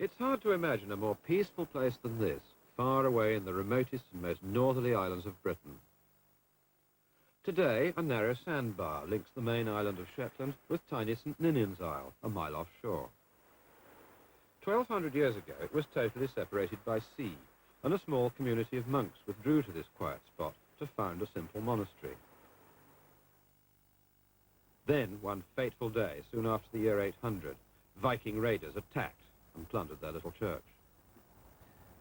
It's hard to imagine a more peaceful place than this, far away in the remotest and most northerly islands of Britain. Today, a narrow sandbar links the main island of Shetland with tiny St Ninian's Isle, a mile offshore. 1,200 years ago, it was totally separated by sea, and a small community of monks withdrew to this quiet spot to found a simple monastery. Then, one fateful day, soon after the year 800, Viking raiders attacked and plundered their little church.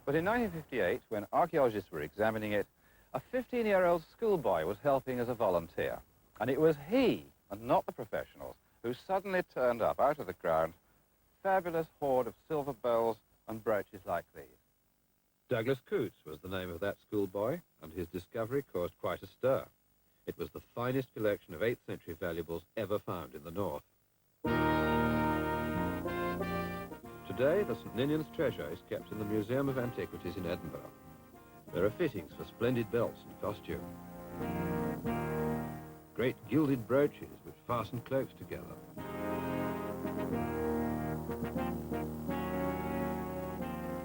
But in 1958, when archaeologists were examining it, a 15-year-old schoolboy was helping as a volunteer. And it was he, and not the professionals, who suddenly turned up out of the ground a fabulous hoard of silver bowls and brooches like these. Douglas Coutts was the name of that schoolboy, and his discovery caused quite a stir. It was the finest collection of 8th century valuables ever found in the north. Today, the St Ninian's treasure is kept in the Museum of Antiquities in Edinburgh. There are fittings for splendid belts and costume. Great gilded brooches which fasten cloaks together.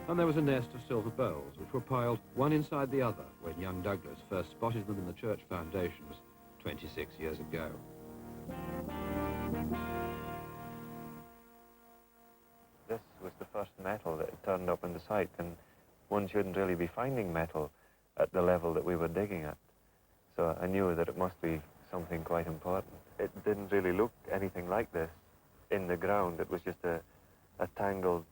And there was a nest of silver bowls which were piled one inside the other when young Douglas first spotted them in the church foundations 26 years ago. This was the first metal that had turned up in the site, and one shouldn't really be finding metal at the level that we were digging at. So I knew that it must be something quite important. It didn't really look anything like this in the ground. It was just a tangled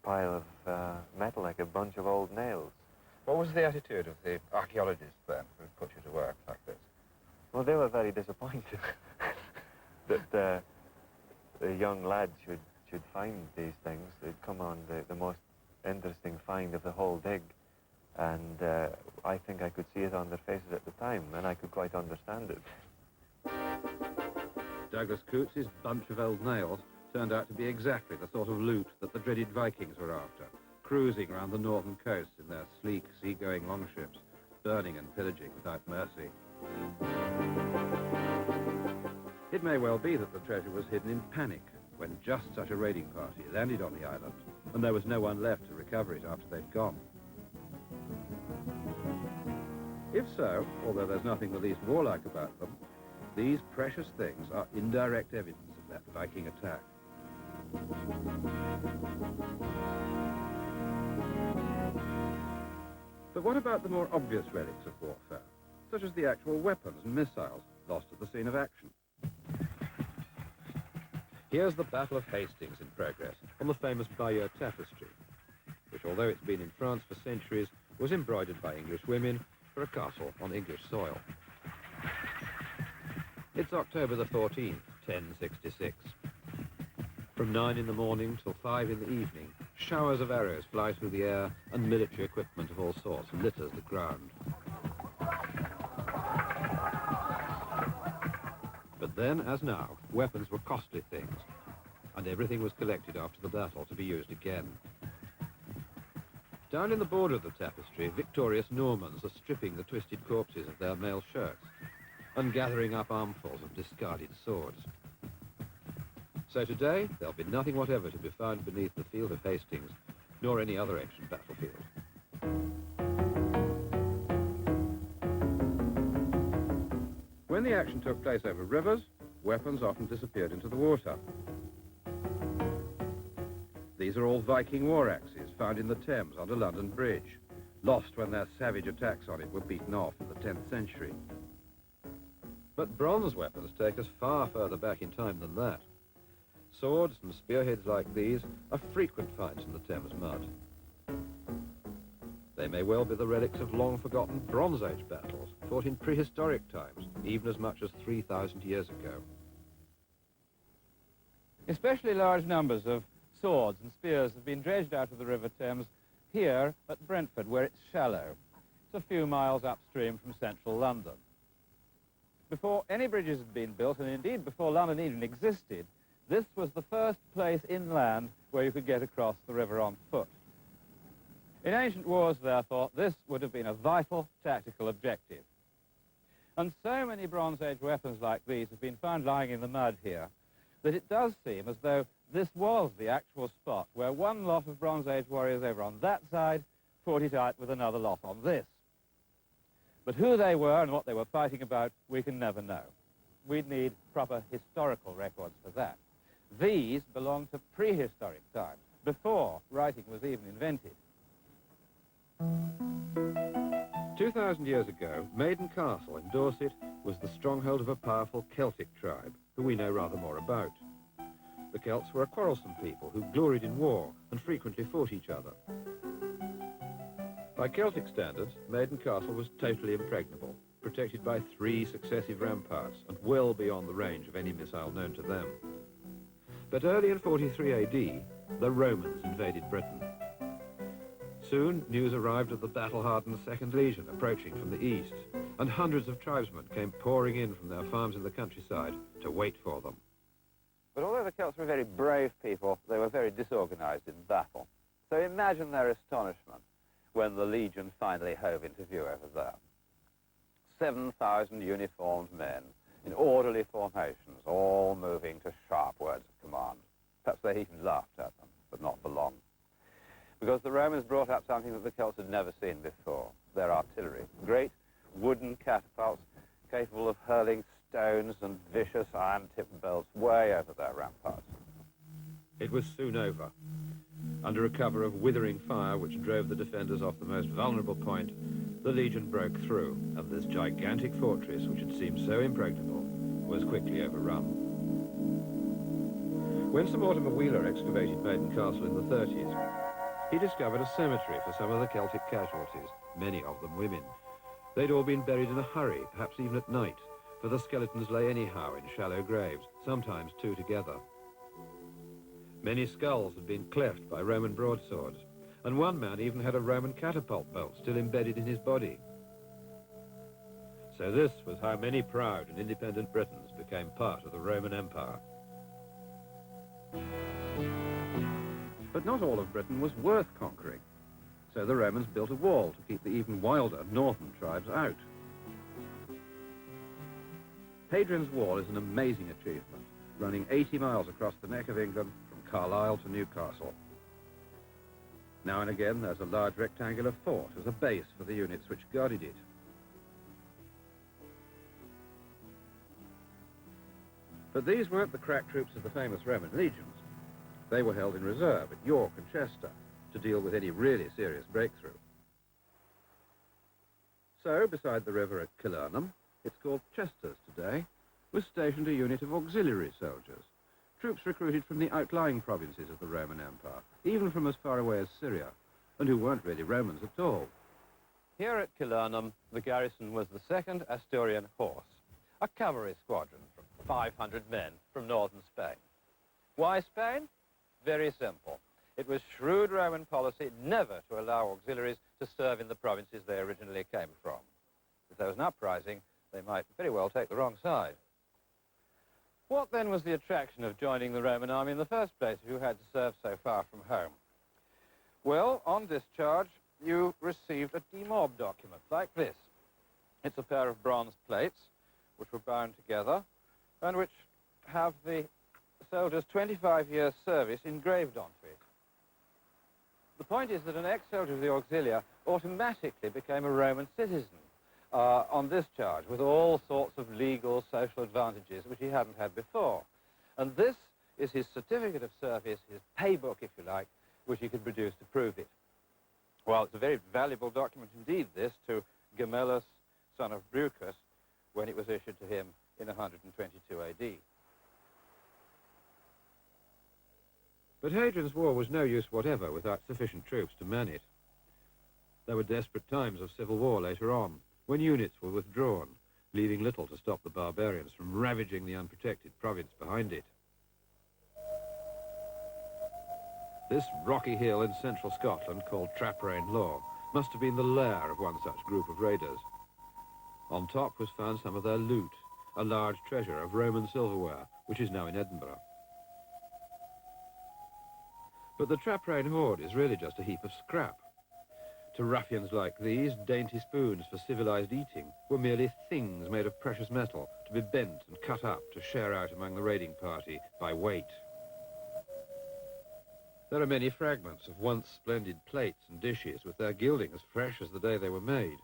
pile of metal, like a bunch of old nails. What was the attitude of the archaeologists then who put you to work like this? Well, they were very disappointed that the young lads should find these things. They'd come on the most interesting find of the whole dig, and I think I could see it on their faces at the time, and I could quite understand it. Douglas Coutts' bunch of old nails turned out to be exactly the sort of loot that the dreaded Vikings were after, cruising around the northern coast in their sleek, sea-going longships, burning and pillaging without mercy. It may well be that the treasure was hidden in panic when just such a raiding party landed on the island, and there was no one left to recover it after they'd gone. If so, although there's nothing the least warlike about them, these precious things are indirect evidence of that Viking attack. But what about the more obvious relics of warfare, such as the actual weapons and missiles lost at the scene of action? Here's the Battle of Hastings in progress on the famous Bayeux Tapestry, which, although it's been in France for centuries, was embroidered by English women for a castle on English soil. It's October the 14th, 1066. From 9 in the morning till 5 in the evening, showers of arrows fly through the air and military equipment of all sorts litters the ground. But then, as now, weapons were costly things, and everything was collected after the battle to be used again. Down in the border of the tapestry, victorious Normans are stripping the twisted corpses of their male shirts and gathering up armfuls of discarded swords. So today, there'll be nothing whatever to be found beneath the field of Hastings, nor any other ancient battlefield. When the action took place over rivers, weapons often disappeared into the water. These are all Viking war axes found in the Thames under London Bridge, lost when their savage attacks on it were beaten off in the 10th century. But bronze weapons take us far further back in time than that. Swords and spearheads like these are frequent finds in the Thames mud. They may well be the relics of long-forgotten Bronze Age battles fought in prehistoric times, even as much as 3,000 years ago. Especially large numbers of swords and spears have been dredged out of the River Thames here at Brentford, where it's shallow. It's a few miles upstream from central London. Before any bridges had been built, and indeed before London even existed, this was the first place inland where you could get across the river on foot. In ancient wars, therefore, this would have been a vital tactical objective. And so many Bronze Age weapons like these have been found lying in the mud here that it does seem as though this was the actual spot where one lot of Bronze Age warriors over on that side fought it out with another lot on this. But who they were and what they were fighting about, we can never know. We'd need proper historical records for that. These belong to prehistoric times, before writing was even invented. 2,000 years ago, Maiden Castle in Dorset was the stronghold of a powerful Celtic tribe, who we know rather more about. The Celts were a quarrelsome people who gloried in war and frequently fought each other. By Celtic standards, Maiden Castle was totally impregnable, protected by 3 successive ramparts and well beyond the range of any missile known to them. But early in 43 AD, the Romans invaded Britain. Soon, news arrived of the battle-hardened Second Legion approaching from the east, and hundreds of tribesmen came pouring in from their farms in the countryside to wait for them. But although the Celts were very brave people, they were very disorganized in battle. So imagine their astonishment when the Legion finally hove into view over there. 7,000 uniformed men in orderly formations, all moving to sharp words of command. Perhaps they even laughed at them, but not for long. Because the Romans brought up something that the Celts had never seen before, their artillery. Great wooden catapults capable of hurling stones and vicious iron-tipped belts way over their ramparts. It was soon over. Under a cover of withering fire which drove the defenders off the most vulnerable point, the Legion broke through, and this gigantic fortress, which had seemed so impregnable, was quickly overrun. When Sir Mortimer Wheeler excavated Maiden Castle in the 30s, he discovered a cemetery for some of the Celtic casualties, many of them women. They'd all been buried in a hurry, perhaps even at night, for the skeletons lay anyhow in shallow graves, sometimes 2 together. Many skulls had been cleft by Roman broadswords, and one man even had a Roman catapult bolt still embedded in his body. So this was how many proud and independent Britons became part of the Roman Empire. But not all of Britain was worth conquering, so the Romans built a wall to keep the even wilder northern tribes out. Hadrian's Wall is an amazing achievement, running 80 miles across the neck of England from Carlisle to Newcastle. Now and again there's a large rectangular fort as a base for the units which guarded it. But these weren't the crack troops of the famous Roman legions. They were held in reserve at York and Chester to deal with any really serious breakthrough. So, beside the river at Killarnham, it's called Chester's today, was stationed a unit of auxiliary soldiers, troops recruited from the outlying provinces of the Roman Empire, even from as far away as Syria, and who weren't really Romans at all. Here at Killarnham, the garrison was the 2nd Asturian Horse, a cavalry squadron from 500 men from northern Spain. Why Spain? Very simple. It was shrewd Roman policy never to allow auxiliaries to serve in the provinces they originally came from. If there was an uprising, they might very well take the wrong side. What then was the attraction of joining the Roman army in the first place if you had to serve so far from home? Well, on discharge, you received a demob document like this. It's a pair of bronze plates which were bound together and which have the soldier's 25 years' service engraved onto it. The point is that an ex-soldier of the Auxilia automatically became a Roman citizen on discharge, with all sorts of legal, social advantages which he hadn't had before. And this is his certificate of service, his paybook, if you like, which he could produce to prove it. Well, it's a very valuable document indeed, this, to Gemellus, son of Breucus, when it was issued to him in 122 AD. But Hadrian's War was no use whatever without sufficient troops to man it. There were desperate times of civil war later on, when units were withdrawn, leaving little to stop the barbarians from ravaging the unprotected province behind it. This rocky hill in central Scotland, called Traprain Law, must have been the lair of one such group of raiders. On top was found some of their loot, a large treasure of Roman silverware, which is now in Edinburgh. But the Traprain hoard is really just a heap of scrap. To ruffians like these, dainty spoons for civilized eating were merely things made of precious metal to be bent and cut up to share out among the raiding party by weight. There are many fragments of once splendid plates and dishes with their gilding as fresh as the day they were made.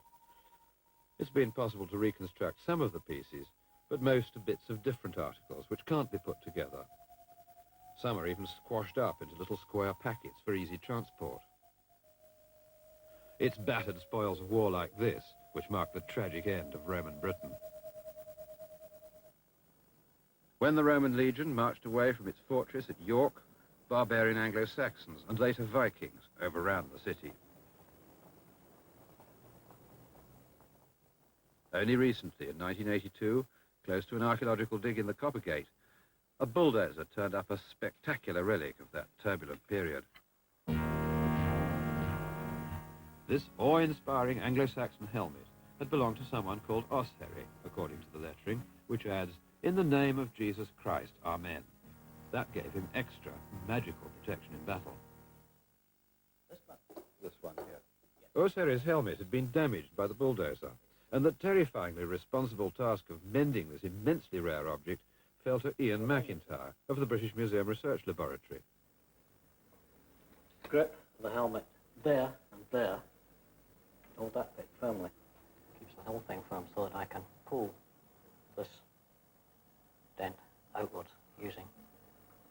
It's been possible to reconstruct some of the pieces, but most are bits of different articles which can't be put together. Some are even squashed up into little square packets for easy transport. It's battered spoils of war like this which mark the tragic end of Roman Britain. When the Roman legion marched away from its fortress at York, barbarian Anglo-Saxons and later Vikings overran the city. Only recently, in 1982, close to an archaeological dig in the Coppergate, a bulldozer turned up a spectacular relic of that turbulent period. This awe-inspiring Anglo-Saxon helmet had belonged to someone called Ostheri, according to the lettering, which adds, "In the name of Jesus Christ, Amen." That gave him extra magical protection in battle. This one here. Ostheri's helmet had been damaged by the bulldozer, and the terrifyingly responsible task of mending this immensely rare object fell to Ian McIntyre of the British Museum Research Laboratory. Grip the helmet there and there. Hold that bit firmly. Keeps the whole thing firm so that I can pull this dent outwards using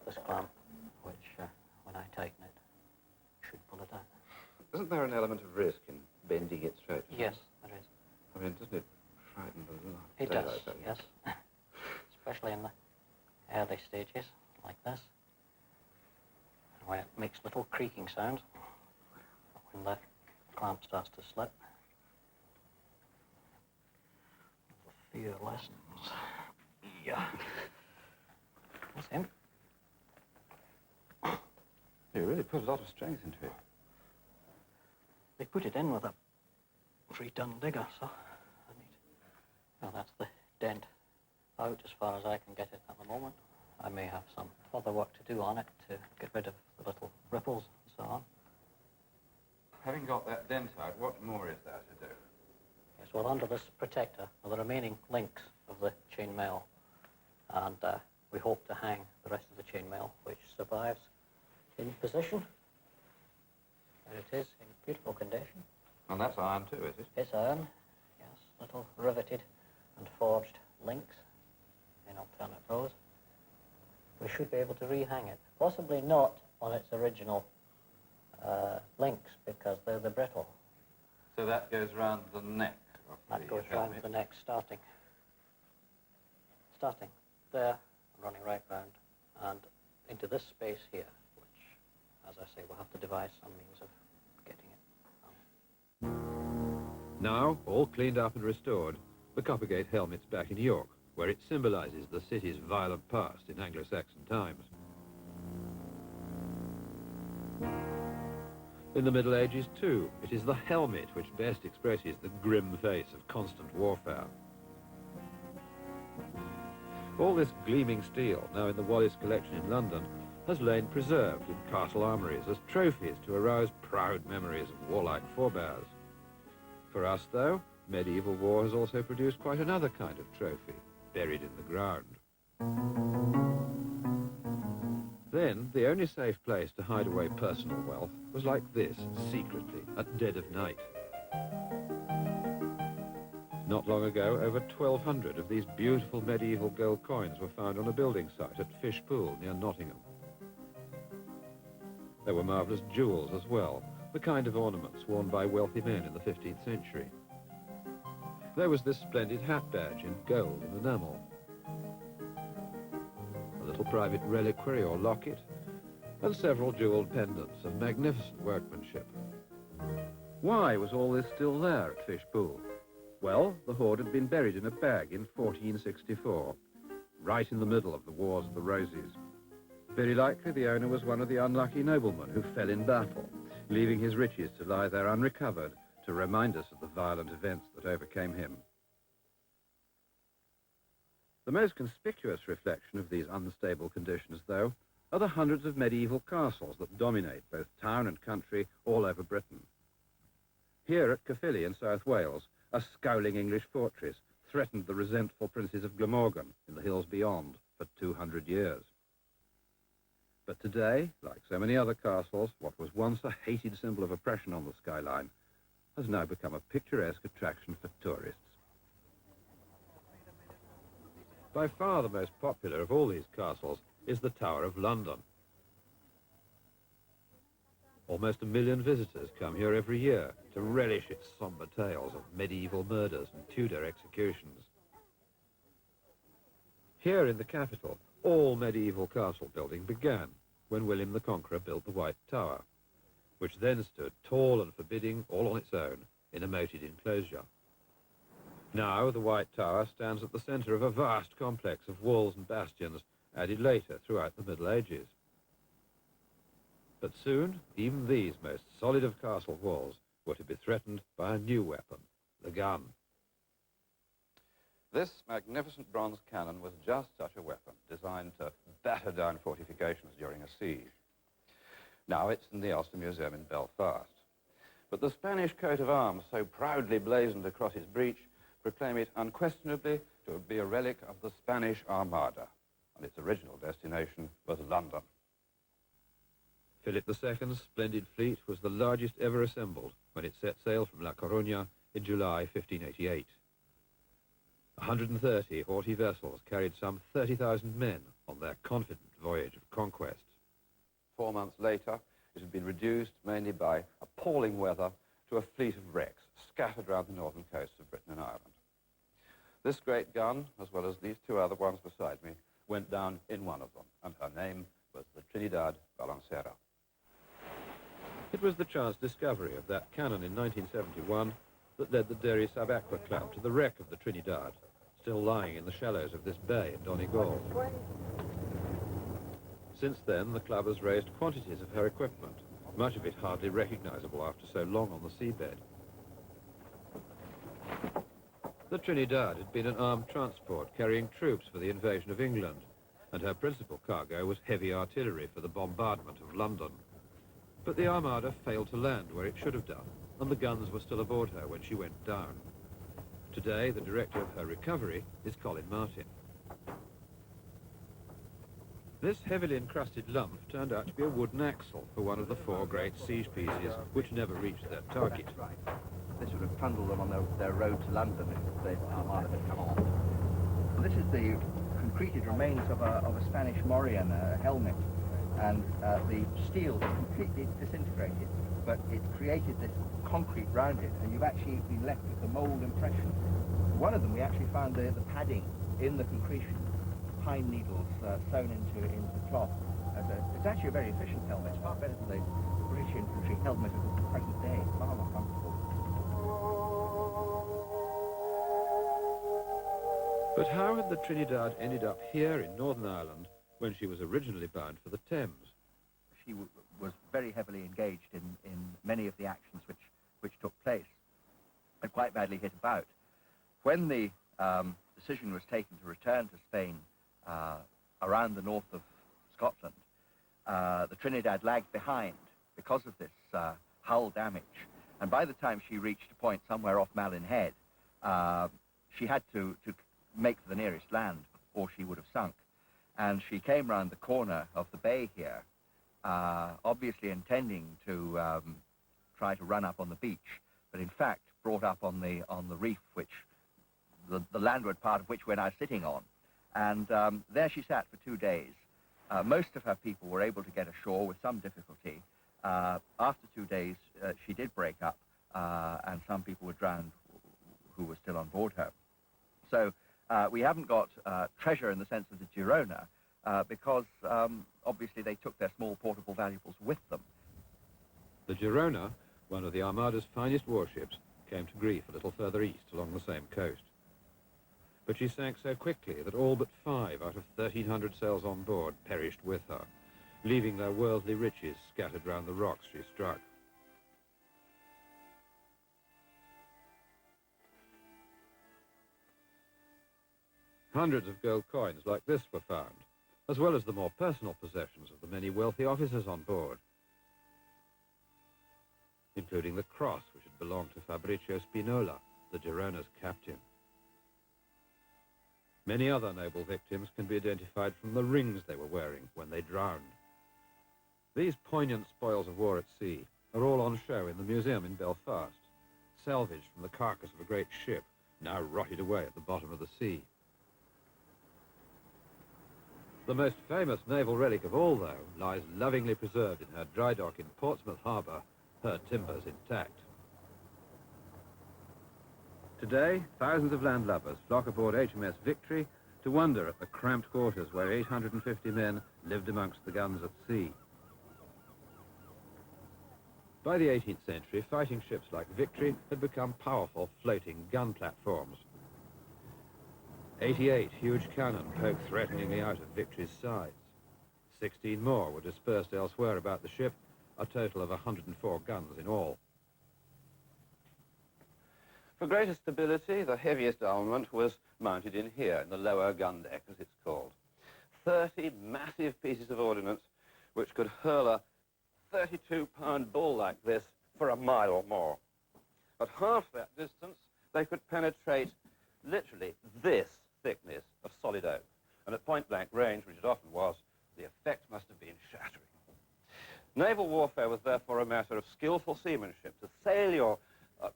this clamp, which, when I tighten it, should pull it out. Isn't there an element of risk in bending it straight? Yes, there is. I mean, doesn't it frighten the It does, yes. Especially in the early stages, like this, where it makes little creaking sounds when the clamp starts to slip. The fear lessens. Yeah. That's him. You really put a lot of strength into it. They put it in with a 3-ton digger, so I need... Well, that's the dent out as far as I can get it at the moment. I may have some other work to do on it to get rid of the little ripples and so on. Having got that dent out, what more is there to do? Yes, well, under this protector are the remaining links of the chainmail, and we hope to hang the rest of the chainmail, which survives in position. And it is in beautiful condition. And that's iron too, is it? It's iron, yes, little riveted and forged links in alternate rows. We should be able to rehang it. Possibly not on its original links, because they're the brittle. So that goes round the neck of That goes round the neck, starting there, running right round, and into this space here, which, as I say, we'll have to devise some means of getting it. Now, all cleaned up and restored, the Coppergate helmet's back in York, where it symbolises the city's violent past in Anglo-Saxon times. In the Middle Ages, too, it is the helmet which best expresses the grim face of constant warfare. All this gleaming steel, now in the Wallace collection in London, has lain preserved in castle armories as trophies to arouse proud memories of warlike forebears. For us, though, medieval war has also produced quite another kind of trophy, buried in the ground. Then, the only safe place to hide away personal wealth was like this, secretly, at dead of night. Not long ago, over 1,200 of these beautiful medieval gold coins were found on a building site at Fishpool, near Nottingham. There were marvellous jewels as well, the kind of ornaments worn by wealthy men in the 15th century. There was this splendid hat badge in gold and enamel, a little private reliquary or locket, and several jewelled pendants of magnificent workmanship. Why was all this still there at Fishpool? Well, the hoard had been buried in a bag in 1464, right in the middle of the Wars of the Roses. Very likely the owner was one of the unlucky noblemen who fell in battle, leaving his riches to lie there unrecovered to remind us of the violent events that overcame him. The most conspicuous reflection of these unstable conditions, though, are the hundreds of medieval castles that dominate both town and country all over Britain. Here at Caerphilly in South Wales, a scowling English fortress threatened the resentful princes of Glamorgan in the hills beyond for 200 years. But today, like so many other castles, what was once a hated symbol of oppression on the skyline has now become a picturesque attraction for tourists. By far the most popular of all these castles is the Tower of London. Almost 1 million visitors come here every year to relish its somber tales of medieval murders and Tudor executions. Here in the capital, all medieval castle building began when William the Conqueror built the White Tower, which then stood tall and forbidding all on its own in a moated enclosure. Now the White Tower stands at the centre of a vast complex of walls and bastions added later throughout the Middle Ages. But soon, even these most solid of castle walls were to be threatened by a new weapon, the gun. This magnificent bronze cannon was just such a weapon, designed to batter down fortifications during a siege. Now it's in the Ulster Museum in Belfast. But the Spanish coat of arms, so proudly blazoned across its breech, proclaim it unquestionably to be a relic of the Spanish Armada, and its original destination was London. Philip II's splendid fleet was the largest ever assembled when it set sail from La Coruña in July 1588. 130 haughty vessels carried some 30,000 men on their confident voyage of conquest. 4 months later, it had been reduced mainly by appalling weather to a fleet of wrecks scattered around the northern coasts of Britain and Ireland. This great gun, as well as these two other ones beside me, went down in one of them, and her name was the Trinidad Balancera. It was the chance discovery of that cannon in 1971 that led the Derry Sub-Aqua Club to the wreck of the Trinidad, still lying in the shallows of this bay in Donegal. Since then, the club has raised quantities of her equipment, much of it hardly recognizable after so long on the seabed. The Trinidad had been an armed transport carrying troops for the invasion of England, and her principal cargo was heavy artillery for the bombardment of London. But the Armada failed to land where it should have done, and the guns were still aboard her when she went down. Today, the director of her recovery is Colin Martin. This heavily encrusted lump turned out to be a wooden axle for one of the 4 great siege pieces, which never reached their target. This would have trundled them on their road to London if the Armada had come on. Well, this is the concreted remains of a Spanish morion, a helmet, and the steel is completely disintegrated, but it created this concrete round it, and you've actually been left with the mould impression. One of them, we actually found the padding in the concretion, pine needles sewn into the cloth. It's actually a very efficient helmet, far better than the British infantry helmet of the present day, far more comfortable. But how had the Trinidad ended up here in Northern Ireland when she was originally bound for the Thames? She was very heavily engaged in many of the actions which took place, and quite badly hit about. When the decision was taken to return to Spain around the north of Scotland, the Trinidad lagged behind because of this hull damage. And by the time she reached a point somewhere off Malin Head, she had to make for the nearest land, or she would have sunk. And she came round the corner of the bay here, obviously intending to try to run up on the beach, but in fact brought up on the reef, which the landward part of which we're now sitting on. And there she sat for 2 days. Most of her people were able to get ashore with some difficulty. After 2 days, she did break up, and some people were drowned who were still on board her. So we haven't got treasure in the sense of the Girona, because obviously they took their small portable valuables with them. The Girona, one of the Armada's finest warships, came to grief a little further east along the same coast. But she sank so quickly that all but 5 out of 1,300 sails on board perished with her, leaving their worldly riches scattered round the rocks she struck. Hundreds of gold coins like this were found, as well as the more personal possessions of the many wealthy officers on board, including the cross which had belonged to Fabricio Spinola, the Girona's captain. Many other noble victims can be identified from the rings they were wearing when they drowned. These poignant spoils of war at sea are all on show in the museum in Belfast, salvaged from the carcass of a great ship, now rotted away at the bottom of the sea. The most famous naval relic of all, though, lies lovingly preserved in her dry dock in Portsmouth Harbour, her timbers intact. Today, thousands of landlubbers flock aboard HMS Victory to wonder at the cramped quarters where 850 men lived amongst the guns at sea. By the 18th century, fighting ships like Victory had become powerful floating gun platforms. 88 huge cannon poked threateningly out of Victory's sides. 16 more were dispersed elsewhere about the ship, a total of 104 guns in all. For greater stability, the heaviest armament was mounted in here, in the lower gun deck, as it's called. 30 massive pieces of ordnance which could hurl a 32-pound ball like this for a mile or more. At half that distance, they could penetrate literally this thickness of solid oak. And at point-blank range, which it often was, the effect must have been shattering. Naval warfare was therefore a matter of skillful seamanship, to sail your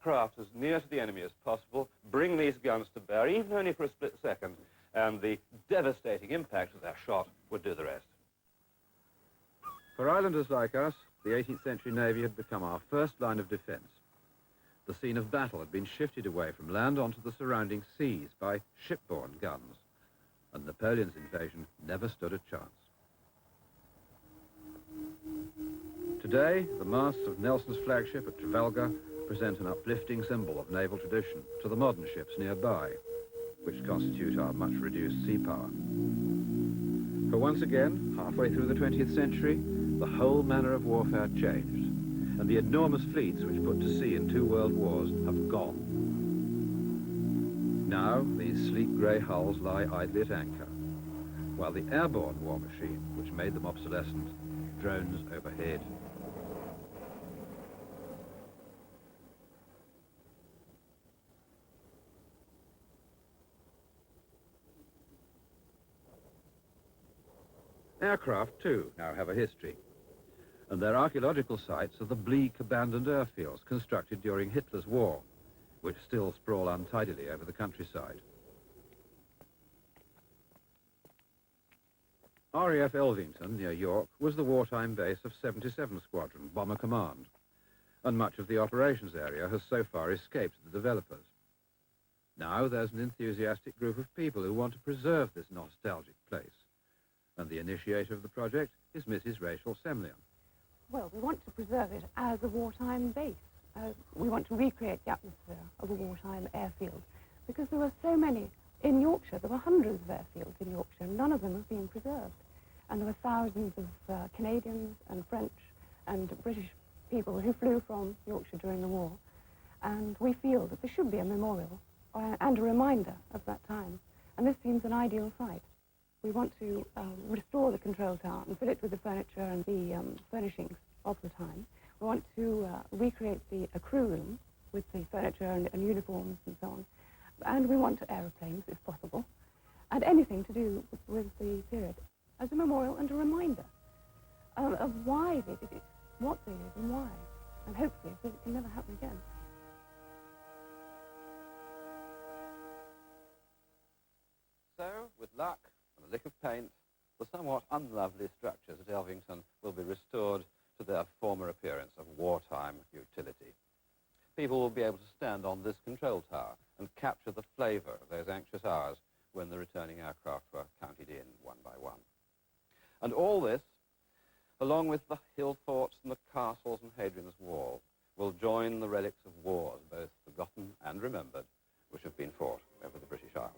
craft as near to the enemy as possible, bring these guns to bear, even only for a split second, and the devastating impact of their shot would do the rest. For islanders like us, the 18th century Navy had become our first line of defense. The scene of battle had been shifted away from land onto the surrounding seas by shipborne guns, and Napoleon's invasion never stood a chance. Today, the masts of Nelson's flagship at Trafalgar present an uplifting symbol of naval tradition to the modern ships nearby, which constitute our much reduced sea power. For once again, halfway through the 20th century, the whole manner of warfare changed, and the enormous fleets which put to sea in 2 world wars have gone. Now, these sleek grey hulls lie idly at anchor, while the airborne war machine, which made them obsolescent, drones overhead. Aircraft, too, now have a history, and their archaeological sites are the bleak, abandoned airfields constructed during Hitler's war, which still sprawl untidily over the countryside. RAF Elvington, near York, was the wartime base of 77 Squadron, Bomber Command, and much of the operations area has so far escaped the developers. Now there's an enthusiastic group of people who want to preserve this nostalgic place, and the initiator of the project is Mrs. Rachel Semlian. Well, we want to preserve it as a wartime base. We want to recreate the atmosphere of a wartime airfield, because there are so many in Yorkshire. There were hundreds of airfields in Yorkshire, and none of them have been preserved. And there were thousands of Canadians and French and British people who flew from Yorkshire during the war. And we feel that there should be a memorial and a reminder of that time. And this seems an ideal site. We want to restore the control tower and fill it with the furniture and the furnishings of the time. We want to recreate a crew room with the furniture and uniforms and so on. And we want aeroplanes, if possible, and anything to do with the period as a memorial and a reminder of why they did it, what they did and why. And hopefully so it can never happen again. So, with luck and a lick of paint, the somewhat unlovely structures at Elvington will be restored to their former appearance of wartime utility. People will be able to stand on this control tower and capture the flavour of those anxious hours when the returning aircraft were counted in one by one. And all this, along with the hill forts and the castles and Hadrian's Wall, will join the relics of wars, both forgotten and remembered, which have been fought over the British Isles.